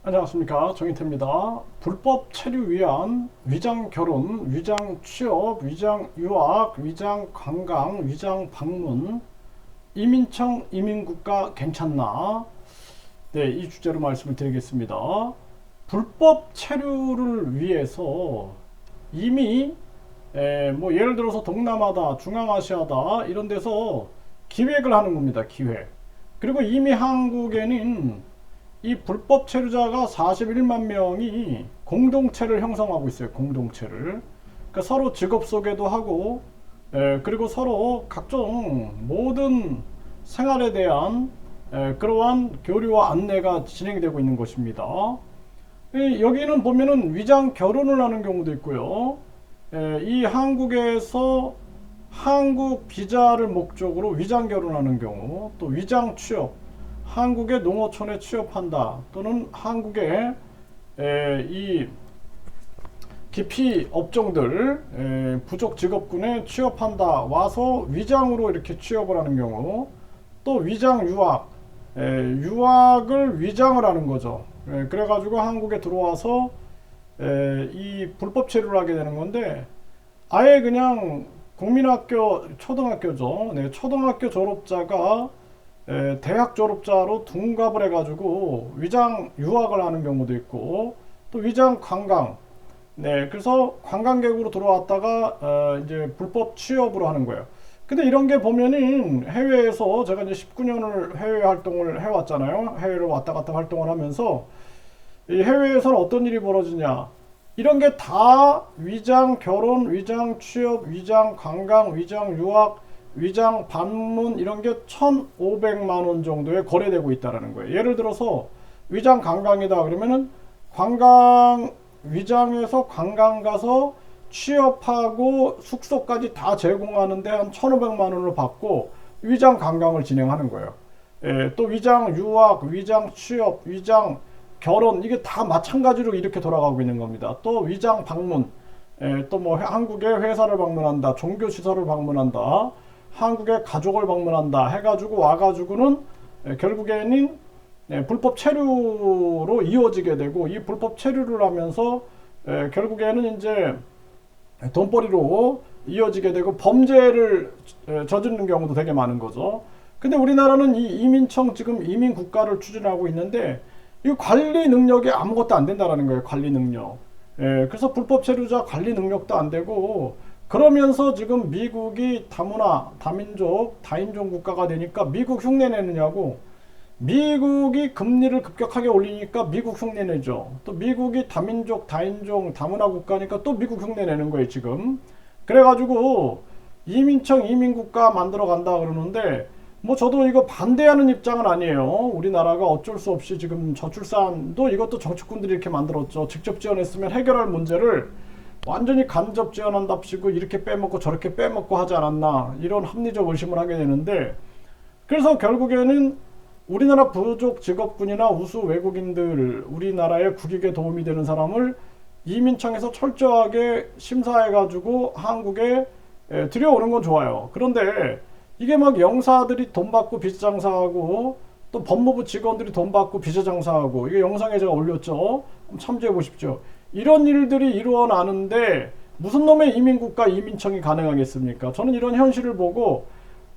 안녕하십니까, 정인태입니다. 불법 체류 위한 위장 결혼, 위장 취업, 위장 유학, 위장 관광, 위장 방문, 이민청, 이민국가 괜찮나? 네, 이 주제로 말씀을 드리겠습니다. 불법 체류를 위해서 이미 뭐 예를 들어서 동남아다, 중앙아시아다 이런 데서 기획을 하는 겁니다. 기획. 그리고 이미 한국에는 이 불법 체류자가 41만 명이 공동체를 형성하고 있어요. 공동체를. 그러니까 서로 직업 소개도 하고, 그리고 서로 각종 모든 생활에 대한 그러한 교류와 안내가 진행되고 있는 것입니다. 여기는 보면은 위장 결혼을 하는 경우도 있고요. 이 한국에서 한국 비자를 목적으로 위장 결혼하는 경우, 또 위장 취업, 한국의 농어촌에 취업한다, 또는 한국의 이 기피 업종들, 부족 직업군에 취업한다, 와서 위장으로 이렇게 취업을 하는 경우, 또 위장 유학, 유학을 위장을 하는 거죠. 그래가지고 한국에 들어와서 이 불법 체류를 하게 되는 건데, 아예 그냥 국민학교 초등학교죠. 네, 초등학교 졸업자가 대학 졸업자로 둔갑을 해가지고 위장 유학을 하는 경우도 있고, 또 위장 관광, 네, 그래서 관광객으로 들어왔다가 이제 불법 취업으로 하는 거예요. 근데 이런 게 보면은 해외에서 제가 이제 19년을 해외 활동을 해왔잖아요. 해외를 왔다 갔다 활동을 하면서 이 해외에서는 어떤 일이 벌어지냐, 이런 게 다 위장 결혼, 위장 취업, 위장 관광, 위장 유학, 위장 방문, 이런 게 1,500만 원 정도에 거래되고 있다는 거예요. 예를 들어서 위장 관광이다 그러면은 관광, 위장에서 관광 가서 취업하고 숙소까지 다 제공하는데 한 1,500만 원을 받고 위장 관광을 진행하는 거예요. 또 위장 유학, 위장 취업, 위장 결혼, 이게 다 마찬가지로 이렇게 돌아가고 있는 겁니다. 또 위장 방문, 또 뭐 한국의 회사를 방문한다, 종교시설을 방문한다, 한국의 가족을 방문한다 해가지고 와가지고는 결국에는 불법 체류로 이어지게 되고, 이 불법 체류를 하면서 결국에는 이제 돈벌이로 이어지게 되고 범죄를 저지르는 경우도 되게 많은 거죠. 근데 우리나라는 이 이민청, 지금 이민국가를 추진하고 있는데 이 관리 능력이 아무것도 안 된다라는 거예요. 관리 능력. 그래서 불법 체류자 관리 능력도 안 되고, 그러면서 지금 미국이 다문화, 다민족, 다인종 국가가 되니까 미국 흉내 내느냐고. 미국이 금리를 급격하게 올리니까 미국 흉내 내죠. 또 미국이 다민족, 다인종, 다문화 국가니까 또 미국 흉내 내는 거예요, 지금. 그래가지고 이민청, 이민국가 만들어 간다 그러는데, 뭐 저도 이거 반대하는 입장은 아니에요. 우리나라가 어쩔 수 없이 지금 저출산도 이것도 정치꾼들이 이렇게 만들었죠. 직접 지원했으면 해결할 문제를 완전히 간접 지원한답시고 이렇게 빼먹고 저렇게 빼먹고 하지 않았나, 이런 합리적 의심을 하게 되는데, 그래서 결국에는 우리나라 부족 직업군이나 우수 외국인들, 우리나라의 국익에 도움이 되는 사람을 이민청에서 철저하게 심사해가지고 한국에 들여오는 건 좋아요. 그런데 이게 막 영사들이 돈 받고 비자 장사하고, 또 법무부 직원들이 돈 받고 비자 장사하고, 이게 영상에 제가 올렸죠. 한번 참조해 보십시오. 이런 일들이 일어나는데 무슨 놈의 이민국가 이민청이 가능하겠습니까? 저는 이런 현실을 보고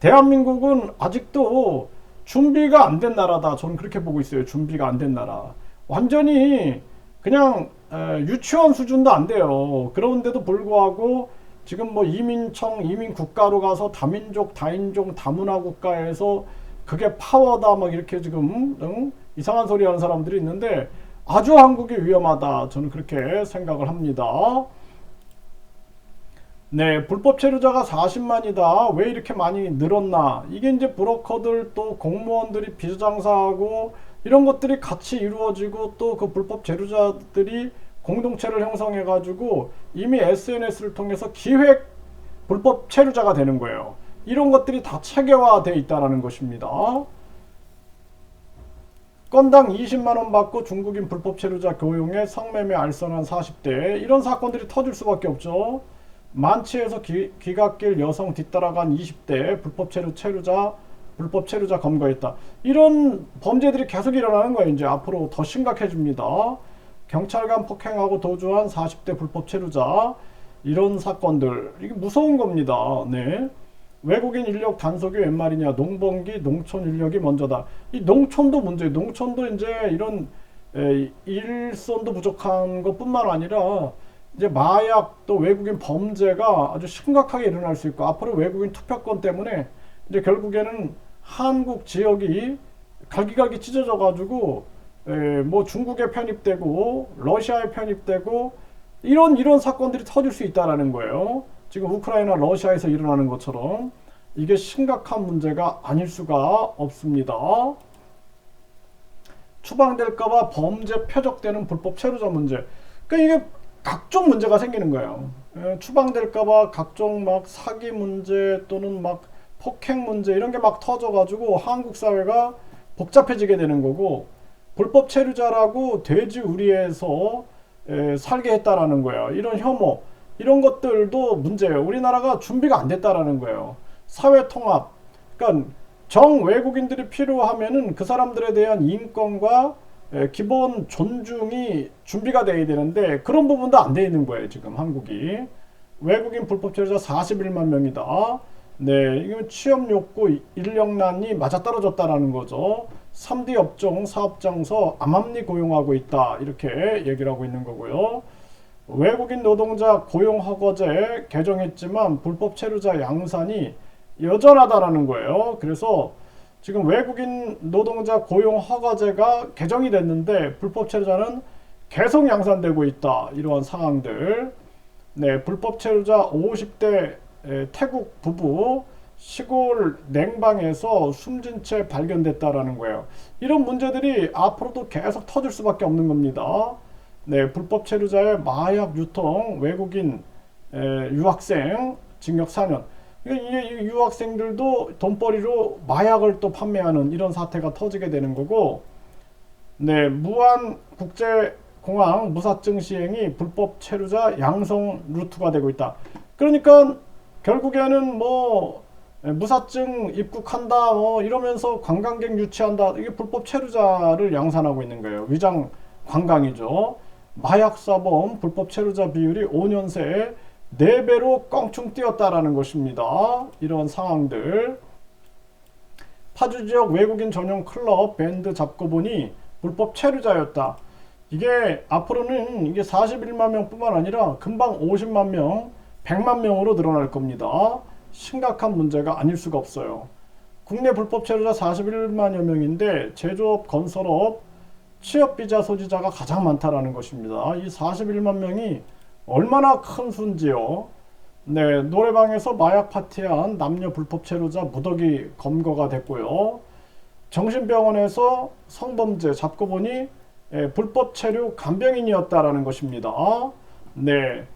대한민국은 아직도 준비가 안 된 나라다, 저는 그렇게 보고 있어요. 준비가 안 된 나라. 완전히 그냥 유치원 수준도 안 돼요. 그런데도 불구하고 지금 뭐 이민청, 이민국가로 가서 다민족, 다인종, 다문화 국가에서 그게 파워다 막 이렇게 지금 이상한 소리 하는 사람들이 있는데, 아주 한국이 위험하다, 저는 그렇게 생각을 합니다. 네, 불법 체류자가 40만이다. 왜 이렇게 많이 늘었나? 이게 이제 브로커들, 또 공무원들이 비자 장사하고 이런 것들이 같이 이루어지고, 또 그 불법 체류자들이 공동체를 형성해 가지고 이미 SNS를 통해서 기획 불법 체류자가 되는 거예요. 이런 것들이 다 체계화되어 있다는 것입니다. 건당 20만원 받고 중국인 불법 체류자 교용에 성매매 알선한 40대, 이런 사건들이 터질 수밖에 없죠. 만취해서 귀갓길 여성 뒤따라간 20대 불법 체류자 불법 체류자 검거했다. 이런 범죄들이 계속 일어나는 거예요. 이제 앞으로 더 심각해집니다. 경찰관 폭행하고 도주한 40대 불법 체류자, 이런 사건들, 이게 무서운 겁니다. 네. 외국인 인력 단속이 웬 말이냐. 농번기 농촌 인력이 먼저다. 이 농촌도 문제예요. 농촌도 이제 이런 일손도 부족한 것뿐만 아니라 이제 마약 또 외국인 범죄가 아주 심각하게 일어날 수 있고, 앞으로 외국인 투표권 때문에 이제 결국에는 한국 지역이 갈기갈기 찢어져 가지고 뭐 중국에 편입되고 러시아에 편입되고 이런 사건들이 터질 수 있다라는 거예요. 지금 우크라이나 러시아에서 일어나는 것처럼 이게 심각한 문제가 아닐 수가 없습니다. 추방될까봐 범죄 표적되는 불법 체류자 문제. 그러니까 이게 각종 문제가 생기는 거예요. 추방될까봐 각종 막 사기 문제 또는 막 폭행 문제 이런 게 막 터져가지고 한국 사회가 복잡해지게 되는 거고, 불법 체류자라고 돼지우리에서 살게 했다라는 거예요. 이런 혐오, 이런 것들도 문제예요. 우리나라가 준비가 안 됐다라는 거예요. 사회 통합, 그러니까 정 외국인들이 필요하면은 그 사람들에 대한 인권과 기본 존중이 준비가 돼야 되는데 그런 부분도 안 돼 있는 거예요. 지금 한국이. 외국인 불법 체류자 41만 명이다. 네, 이거 취업 욕구 인력난이 맞아떨어졌다라는 거죠. 3D 업종 사업장서 암암리 고용하고 있다, 이렇게 얘기를 하고 있는 거고요. 외국인 노동자 고용 허가제 개정했지만 불법 체류자 양산이 여전하다라는 거예요. 그래서 지금 외국인 노동자 고용 허가제가 개정이 됐는데 불법 체류자는 계속 양산되고 있다, 이러한 상황들. 네, 불법 체류자 50대 태국 부부 시골 냉방에서 숨진 채 발견됐다라는 거예요. 이런 문제들이 앞으로도 계속 터질 수밖에 없는 겁니다. 네, 불법 체류자의 마약 유통, 외국인 유학생 징역 4년. 이게 유학생들도 돈벌이로 마약을 또 판매하는 이런 사태가 터지게 되는 거고, 네, 무안 국제공항 무사증 시행이 불법 체류자 양성 루트가 되고 있다. 그러니까 결국에는 뭐 무사증 입국한다 이러면서 관광객 유치한다, 이게 불법 체류자를 양산하고 있는 거예요. 위장 관광이죠. 마약 사범 불법 체류자 비율이 5년 새에 4배로 껑충 뛰었다라는 것입니다. 이런 상황들. 파주 지역 외국인 전용 클럽 밴드 잡고 보니 불법 체류자였다. 이게 앞으로는 이게 41만 명뿐만 아니라 금방 50만 명, 100만 명으로 늘어날 겁니다. 심각한 문제가 아닐 수가 없어요. 국내 불법 체류자 41만여 명인데 제조업, 건설업, 취업비자 소지자가 가장 많다라는 것입니다. 이 41만 명이 얼마나 큰 수인지요. 네, 노래방에서 마약 파티한 남녀 불법 체류자 무더기 검거가 됐고요. 정신병원에서 성범죄 잡고 보니 불법 체류 간병인이었다라는 것입니다. 네,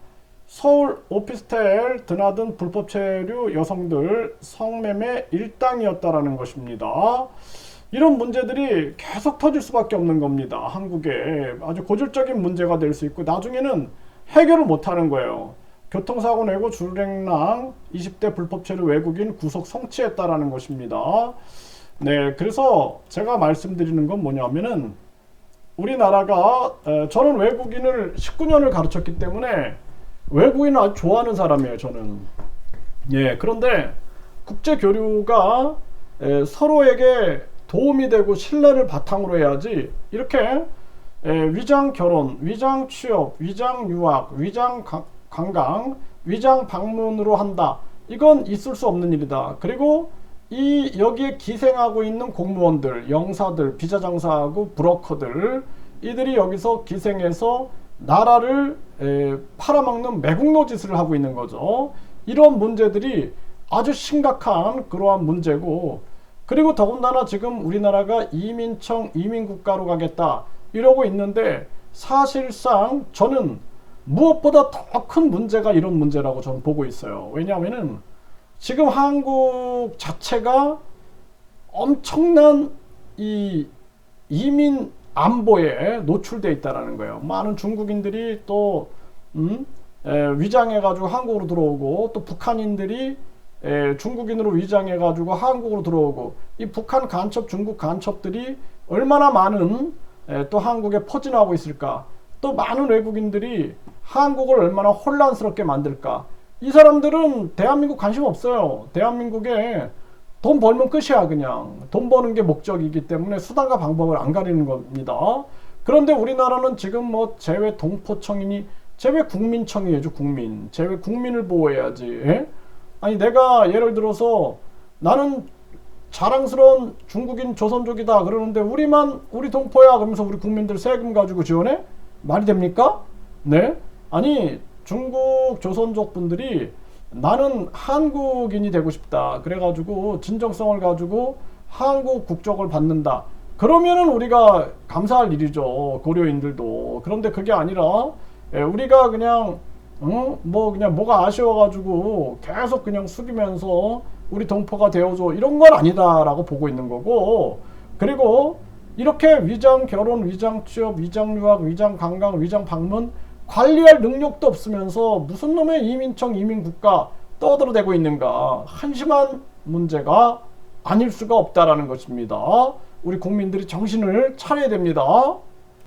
서울 오피스텔 드나든 불법 체류 여성들 성매매 일당이었다라는 것입니다. 이런 문제들이 계속 터질 수밖에 없는 겁니다. 한국에 아주 고질적인 문제가 될 수 있고 나중에는 해결을 못하는 거예요. 교통사고 내고 줄행랑 20대 불법 체류 외국인 구속 성취했다라는 것입니다. 네, 그래서 제가 말씀드리는 건 뭐냐면은 우리나라가 저는 외국인을 19년을 가르쳤기 때문에 외국인을 아주 좋아하는 사람이에요, 저는. 예, 그런데 국제 교류가 서로에게 도움이 되고 신뢰를 바탕으로 해야지 이렇게 위장 결혼, 위장 취업, 위장 유학, 위장 관광, 위장 방문으로 한다. 이건 있을 수 없는 일이다. 그리고 여기에 기생하고 있는 공무원들, 영사들, 비자장사하고 브로커들, 이들이 여기서 기생해서 나라를 팔아먹는 매국노 짓을 하고 있는 거죠. 이런 문제들이 아주 심각한 그러한 문제고, 그리고 더군다나 지금 우리나라가 이민청 이민국가로 가겠다 이러고 있는데 사실상 저는 무엇보다 더 큰 문제가 이런 문제라고 저는 보고 있어요. 왜냐하면은 지금 한국 자체가 엄청난 이 이민 안보에 노출되어 있다는 거예요. 많은 중국인들이 또 위장해가지고 한국으로 들어오고, 또 북한인들이 중국인으로 위장해 가지고 한국으로 들어오고, 이 북한 간첩, 중국 간첩들이 얼마나 많은 또 한국에 퍼져나오고 있을까, 또 많은 외국인들이 한국을 얼마나 혼란스럽게 만들까. 이 사람들은 대한민국 관심 없어요. 대한민국에 돈 벌면 끝이야. 그냥 돈 버는 게 목적이기 때문에 수단과 방법을 안 가리는 겁니다. 그런데 우리나라는 지금 뭐 재외 동포청이니 재외 국민청이죠. 국민, 재외 국민을 보호해야지. 예? 아니 내가 예를 들어서 나는 자랑스러운 중국인 조선족이다 그러는데 우리 동포야 그러면서 우리 국민들 세금 가지고 지원해? 말이 됩니까? 네? 아니 중국 조선족 분들이 나는 한국인이 되고 싶다 그래가지고 진정성을 가지고 한국 국적을 받는다 그러면은 우리가 감사할 일이죠. 고려인들도. 그런데 그게 아니라 우리가 그냥 그냥 뭐가 아쉬워가지고 계속 그냥 숙이면서 우리 동포가 되어줘 이런 건 아니다라고 보고 있는 거고, 그리고 이렇게 위장 결혼, 위장 취업, 위장 유학, 위장 관광, 위장 방문 관리할 능력도 없으면서 무슨 놈의 이민청, 이민국가 떠들어대고 있는가. 한심한 문제가 아닐 수가 없다라는 것입니다. 우리 국민들이 정신을 차려야 됩니다.